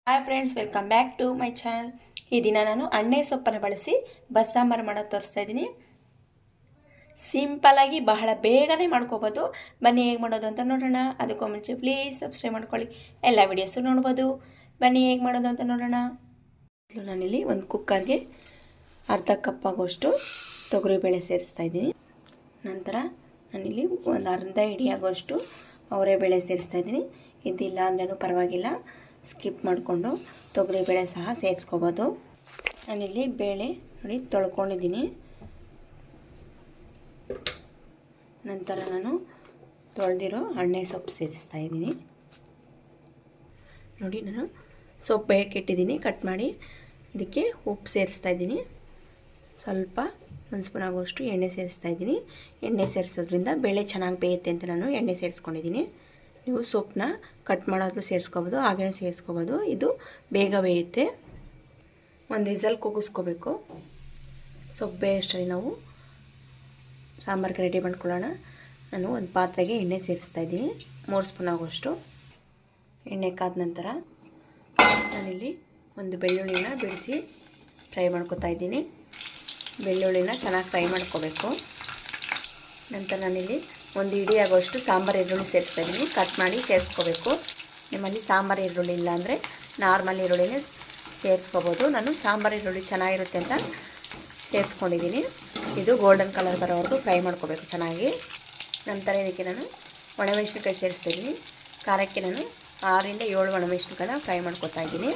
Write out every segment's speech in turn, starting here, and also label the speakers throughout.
Speaker 1: Hi friends, welcome back to my channel. ಈ ದಿನ ನಾನು ಅಣ್ಣೆ ಸೊಪ್ಪನ್ನು ಬಳಸಿ ಬಸ್ಸಾಂಬಾರು ಮಾಡೋದು ತೋರಿಸ್ತಾ ಇದ್ದೀನಿ. ಸಿಂಪಲ್ಲಾಗಿ ಬಹಳ ಬೇಗನೆ ಮಾಡ್ಕೋಬೋದು. ಬನ್ನಿ ಹೇಗೆ ಮಾಡೋದು ಅಂತ ನೋಡೋಣ. ಅದಕ್ಕೂ ಮುಂಚೆ ಪ್ಲೀಸ್ ಸಬ್ಸ್ಕ್ರೈಬ್ ಮಾಡ್ಕೊಳ್ಳಿ, ಎಲ್ಲ ವಿಡಿಯೋಸು ನೋಡ್ಬೋದು. ಬನ್ನಿ ಹೇಗೆ ಮಾಡೋದು ಅಂತ ನೋಡೋಣ. ನಾನಿಲ್ಲಿ ಒಂದು ಕುಕ್ಕರ್ಗೆ ಅರ್ಧ ಕಪ್ ಆಗೋಷ್ಟು ತೊಗರಿಬೇಳೆ ಸೇರಿಸ್ತಾ ಇದ್ದೀನಿ. ನಂತರ ನಾನಿಲ್ಲಿ ಒಂದು ಅರ್ಧ ಹಿಡಿ ಆಗೋಷ್ಟು ಅವರೆಬೇಳೆ ಸೇರಿಸ್ತಾ ಇದ್ದೀನಿ. ಇದಿಲ್ಲ ಅಂದ್ರೂ ಪರವಾಗಿಲ್ಲ, ಸ್ಕಿಪ್ ಮಾಡಿಕೊಂಡು ತೊಗರಿಬೇಳೆ ಸಹ ಸೇರಿಸ್ಕೋಬೋದು. ನಾನಿಲ್ಲಿ ಬೇಳೆ ನೋಡಿ ತೊಳ್ಕೊಂಡಿದ್ದೀನಿ. ನಂತರ ನಾನು ತೊಳೆದಿರೋ ಅಣ್ಣೆ ಸೊಪ್ಪು ಸೇರಿಸ್ತಾ ಇದ್ದೀನಿ. ನೋಡಿ, ನಾನು ಸೊಪ್ಪು ಬೇಕಿಟ್ಟಿದ್ದೀನಿ, ಕಟ್ ಮಾಡಿ. ಇದಕ್ಕೆ ಉಪ್ಪು ಸೇರಿಸ್ತಾ ಇದ್ದೀನಿ. ಸ್ವಲ್ಪ ಒಂದು ಸ್ಪೂನ್ ಆಗೋಷ್ಟು ಎಣ್ಣೆ ಸೇರಿಸ್ತಾ ಇದ್ದೀನಿ. ಎಣ್ಣೆ ಸೇರಿಸೋದ್ರಿಂದ ಬೇಳೆ ಚೆನ್ನಾಗಿ ಬೇಯುತ್ತೆ ಅಂತ ನಾನು ಎಣ್ಣೆ ಸೇರಿಸ್ಕೊಂಡಿದ್ದೀನಿ. ನೀವು ಸೊಪ್ಪನ್ನ ಕಟ್ ಮಾಡೋದು ಸೇರಿಸ್ಕೋಬೋದು, ಹಾಗೇನೂ ಸೇರಿಸ್ಕೋಬೋದು. ಇದು ಬೇಗ ಬೇಯುತ್ತೆ. ಒಂದು ವಿಸಲ್ ಕೂಗಿಸ್ಕೋಬೇಕು. ಸೊಪ್ಪು ಬೇಯೋಷ್ಟರಲ್ಲಿ ನಾವು ಸಾಂಬಾರಿಗೆ ರೆಡಿ ಮಾಡ್ಕೊಳ್ಳೋಣ. ನಾನು ಒಂದು ಪಾತ್ರೆಗೆ ಎಣ್ಣೆ ಸೇರಿಸ್ತಾ ಇದ್ದೀನಿ, 3 ಸ್ಪೂನ್ ಆಗೋಷ್ಟು. ಎಣ್ಣೆ ಕಾದ ನಂತರ ನಾನಿಲ್ಲಿ ಒಂದು ಬೆಳ್ಳುಳ್ಳಿನ ಬಿಡಿಸಿ ಫ್ರೈ ಮಾಡ್ಕೊತಾ ಇದ್ದೀನಿ. ಬೆಳ್ಳುಳ್ಳಿನ ಚೆನ್ನಾಗಿ ಫ್ರೈ ಮಾಡ್ಕೋಬೇಕು. ನಂತರ ನಾನಿಲ್ಲಿ ಒಂದು ಹಿಡಿ ಆಗೋಷ್ಟು ಸಾಂಬಾರು ಈರುಳ್ಳಿ ಸೇರಿಸ್ತಾ ಇದ್ದೀನಿ. ಕಟ್ ಮಾಡಿ ಸೇರಿಸ್ಕೋಬೇಕು. ನಿಮ್ಮಲ್ಲಿ ಸಾಂಬಾರು ಈರುಳ್ಳಿ ಇಲ್ಲ ಅಂದರೆ ನಾರ್ಮಲ್ ಈರುಳ್ಳಿನೇ ಸೇರಿಸ್ಕೋಬೋದು. ನಾನು ಸಾಂಬಾರು ಈರುಳ್ಳಿ ಚೆನ್ನಾಗಿರುತ್ತೆ ಅಂತ ಸೇರಿಸ್ಕೊಂಡಿದ್ದೀನಿ. ಇದು ಗೋಲ್ಡನ್ ಕಲರ್ ಬರೋವರೆಗೂ ಫ್ರೈ ಮಾಡ್ಕೋಬೇಕು ಚೆನ್ನಾಗಿ. ನಂತರ ಇದಕ್ಕೆ ನಾನು ಒಣಮೆಣಸಿನ್ಕಾಯಿ ಸೇರಿಸ್ತಾ ಇದ್ದೀನಿ. ಖಾರಕ್ಕೆ ನಾನು 6 ರಿಂದ 7 ಒಣಮೆಣಸಿನ್ಕಾಯಿನ ಫ್ರೈ ಮಾಡ್ಕೊತಾ ಇದ್ದೀನಿ.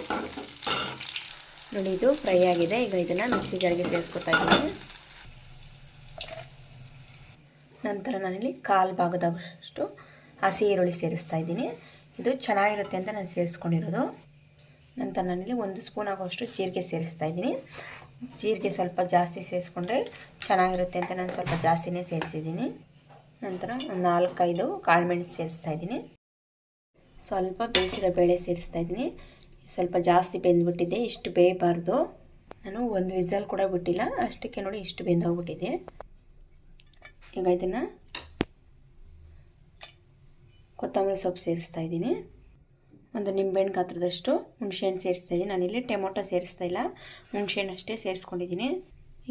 Speaker 1: ನೋಡಿ, ಇದು ಫ್ರೈ ಆಗಿದೆ. ಈಗ ಇದನ್ನು ಮಿಕ್ಸಿ ಜಾರಿಗೆ ಸೇರಿಸ್ಕೊತಾ ಇದ್ದೀನಿ. ನಂತರ ನಾನಿಲ್ಲಿ 1/4 ಭಾಗದಷ್ಟು ಹಸಿ ಈರುಳ್ಳಿ ಸೇರಿಸ್ತಾ ಇದ್ದೀನಿ. ಇದು ಚೆನ್ನಾಗಿರುತ್ತೆ ಅಂತ ನಾನು ಸೇರಿಸ್ಕೊಂಡಿರೋದು. ನಂತರ ನಾನಿಲ್ಲಿ 1 ಸ್ಪೂನ್ ಆಗೋಷ್ಟು ಜೀರಿಗೆ ಸೇರಿಸ್ತಾ ಇದ್ದೀನಿ. ಜೀರಿಗೆ ಸ್ವಲ್ಪ ಜಾಸ್ತಿ ಸೇರಿಸ್ಕೊಂಡ್ರೆ ಚೆನ್ನಾಗಿರುತ್ತೆ ಅಂತ ನಾನು ಸ್ವಲ್ಪ ಜಾಸ್ತಿನೇ ಸೇರಿಸಿದ್ದೀನಿ. ನಂತರ ಒಂದು 4-5 ಕಾಳುಮೆಣಸು ಸೇರಿಸ್ತಾ ಇದ್ದೀನಿ. ಸ್ವಲ್ಪ ಬೇಯಿಸಿದ ಬೇಳೆ ಸೇರಿಸ್ತಾ ಇದ್ದೀನಿ. ಸ್ವಲ್ಪ ಜಾಸ್ತಿ ಬೆಂದ್ಬಿಟ್ಟಿದೆ, ಇಷ್ಟು ಬೇಯಬಾರ್ದು. ನಾನು ಒಂದು ವಿಸಲ್ ಕೂಡ ಬಿಟ್ಟಿಲ್ಲ, ಅಷ್ಟಕ್ಕೆ ನೋಡಿ ಇಷ್ಟು ಬೆಂದೋಗ್ಬಿಟ್ಟಿದೆ. ಈಗ ಇದನ್ನು ಕೊತ್ತಂಬರಿ ಸೊಪ್ಪು ಸೇರಿಸ್ತಾ ಇದ್ದೀನಿ. ಒಂದು ನಿಂಬೆಹಣ್ಣು ಗಾತ್ರದಷ್ಟು ಹುಣಸೆಹಣ್ಣು ಸೇರಿಸ್ತಾ ಇದ್ದೀನಿ. ನಾನಿಲ್ಲಿ ಟೊಮೊಟೊ ಸೇರಿಸ್ತಾ ಇಲ್ಲ, ಹುಣಸೆಹಣ್ಣು ಅಷ್ಟೇ ಸೇರಿಸ್ಕೊಂಡಿದ್ದೀನಿ.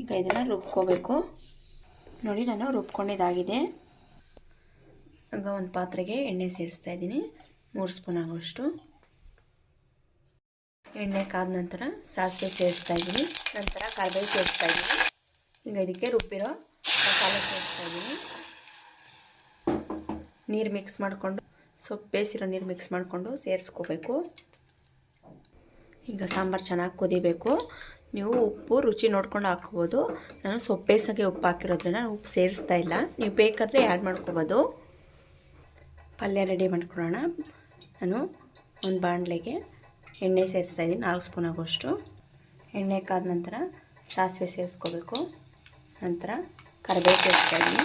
Speaker 1: ಈಗ ಇದನ್ನು ರುಬ್ಕೋಬೇಕು. ನೋಡಿ, ನಾನು ರುಬ್ಕೊಂಡಿದ್ದಾಗಿದೆ. ಈಗ ಒಂದು ಪಾತ್ರೆಗೆ ಎಣ್ಣೆ ಸೇರಿಸ್ತಾ ಇದ್ದೀನಿ, 3 ಸ್ಪೂನ್ ಆಗೋಷ್ಟು. ಎಣ್ಣೆ ಕಾದ ನಂತರ ಸಾಸಿವೆ ಸೇರಿಸ್ತಾ ಇದ್ದೀನಿ. ನಂತರ ಕರಿಬೇವು ಸೇರಿಸ್ತಾ ಇದ್ದೀನಿ. ಈಗ ಇದಕ್ಕೆ ರುಬ್ಬಿರೋ ಮಸಾಲೆ ಸೇರಿಸ್ತಾ ಇದ್ದೀನಿ. ನೀರು ಮಿಕ್ಸ್ ಮಾಡಿಕೊಂಡು, ಸೊಪ್ಪು ಬೇಯಿಸಿರೋ ನೀರು ಮಿಕ್ಸ್ ಮಾಡಿಕೊಂಡು ಸೇರಿಸ್ಕೋಬೇಕು. ಈಗ ಸಾಂಬಾರು ಚೆನ್ನಾಗಿ ಕುದಿಬೇಕು. ನೀವು ಉಪ್ಪು ರುಚಿ ನೋಡ್ಕೊಂಡು ಹಾಕ್ಕೋಬೋದು. ನಾನು ಸೊಪ್ಪು ಬೇಯಿಸೋಕ್ಕೆ ಉಪ್ಪು ಹಾಕಿರೋದ್ರಿಂದ ನಾನು ಉಪ್ಪು ಸೇರಿಸ್ತಾ ಇಲ್ಲ. ನೀವು ಬೇಕಾದರೆ ಆ್ಯಡ್ ಮಾಡ್ಕೋಬೋದು. ಪಲ್ಯ ರೆಡಿ ಮಾಡ್ಕೊಳ್ಳೋಣ. ನಾನು ಒಂದು ಬಾಣಲೆಗೆ ಎಣ್ಣೆ ಸೇರಿಸ್ತಾ ಇದ್ದೀನಿ, 4 ಸ್ಪೂನ್ ಆಗೋಷ್ಟು. ಎಣ್ಣೆ ಕಾದ ನಂತರ ಸಾಸಿವೆ ಸೇರಿಸ್ಕೋಬೇಕು. ನಂತರ ಕರಿಬೇವು ಸೇರಿಸ್ತಾ ಇದ್ದೀನಿ.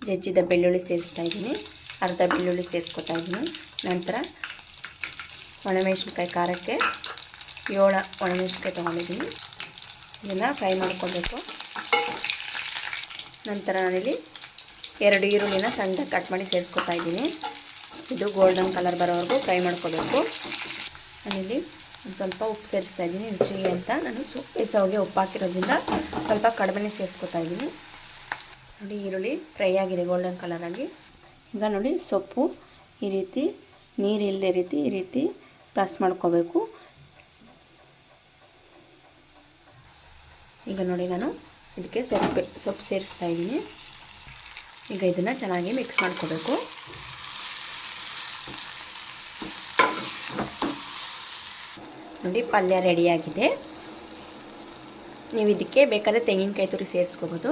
Speaker 1: ಜಜ್ಜಿದ ಬೆಳ್ಳುಳ್ಳಿ ಸೇರಿಸ್ತಾ ಇದ್ದೀನಿ, ಅರ್ಧ ಬೆಳ್ಳುಳ್ಳಿ ಸೇರಿಸ್ಕೊತಾ ಇದ್ದೀನಿ. ನಂತರ ಒಣಮೆಣಸಿನ್ಕಾಯಿ, ಖಾರಕ್ಕೆ 7 ಒಣಮೆಣಸಿನ್ಕಾಯಿ ತೊಗೊಂಡಿದ್ದೀನಿ. ಇದನ್ನು ಫ್ರೈ ಮಾಡ್ಕೋಬೇಕು. ನಂತರ ನಾನಿಲ್ಲಿ 2 ಈರುಳ್ಳಿನ ಸಣ್ಣದಾಗಿ ಕಟ್ ಮಾಡಿ ಸೇರಿಸ್ಕೊತಾ ಇದ್ದೀನಿ. ಇದು ಗೋಲ್ಡನ್ ಕಲರ್ ಬರೋವರೆಗೂ ಫ್ರೈ ಮಾಡ್ಕೋಬೇಕು. ನಾನಿಲ್ಲಿ ಒಂದು ಸ್ವಲ್ಪ ಉಪ್ಪು ಸೇರಿಸ್ತಾ ಇದ್ದೀನಿ ರುಚಿಗೆ ಅಂತ. ನಾನು ಸೊಪ್ಪು ಬೇಯಿಸೋಗೆ ಉಪ್ಪು ಹಾಕಿರೋದ್ರಿಂದ ಸ್ವಲ್ಪ ಕಡಿಮೆ ಸೇರಿಸ್ಕೊತಾ ಇದ್ದೀನಿ. ನೋಡಿ, ಈರುಳ್ಳಿ ಫ್ರೈ ಆಗಿದೆ ಗೋಲ್ಡನ್ ಕಲರಾಗಿ. ಈಗ ನೋಡಿ, ಸೊಪ್ಪು ಈ ರೀತಿ ನೀರಿಲ್ಲದೆ ಈ ರೀತಿ ಪ್ರೆಸ್ ಮಾಡ್ಕೋಬೇಕು. ಈಗ ನೋಡಿ, ನಾನು ಇದಕ್ಕೆ ಸೊಪ್ಪು ಸೇರಿಸ್ತಾ ಇದ್ದೀನಿ. ಈಗ ಇದನ್ನು ಚೆನ್ನಾಗಿ ಮಿಕ್ಸ್ ಮಾಡ್ಕೋಬೇಕು. ನೋಡಿ, ಪಲ್ಯ ರೆಡಿಯಾಗಿದೆ. ನೀವು ಇದಕ್ಕೆ ಬೇಕಾದರೆ ತೆಂಗಿನಕಾಯಿ ತುರಿ ಸೇರಿಸ್ಕೋಬೋದು.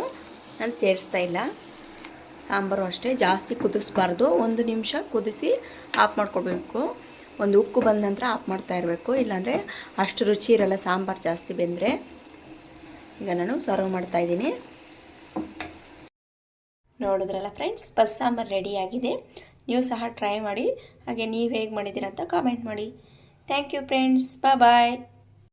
Speaker 1: ನಾನು ಸೇರಿಸ್ತಾ ಇಲ್ಲ. ಸಾಂಬಾರು ಅಷ್ಟೇ, ಜಾಸ್ತಿ ಕುದಿಸ್ಬಾರ್ದು. 1 ನಿಮಿಷ ಕುದಿಸಿ ಆಫ್ ಮಾಡ್ಕೊಳ್ಬೇಕು. ಒಂದು ಉಕ್ಕು ಬಂದ ನಂತರ ಆಫ್ ಮಾಡ್ತಾ ಇರಬೇಕು, ಇಲ್ಲಾಂದರೆ ಅಷ್ಟು ರುಚಿ ಇರಲ್ಲ ಸಾಂಬಾರು ಜಾಸ್ತಿ ಬೆಂದರೆ. ಈಗ ನಾನು ಸರ್ವ್ ಮಾಡ್ತಾ ಇದ್ದೀನಿ. ನೋಡಿದ್ರಲ್ಲ ಫ್ರೆಂಡ್ಸ್, ಬಸ್ಸಾಂಬಾರು ರೆಡಿಯಾಗಿದೆ. ನೀವು ಸಹ ಟ್ರೈ ಮಾಡಿ. ಹಾಗೆ ನೀವು ಹೇಗೆ ಮಾಡಿದ್ದೀರ ಅಂತ ಕಾಮೆಂಟ್ ಮಾಡಿ. Thank you friends, bye.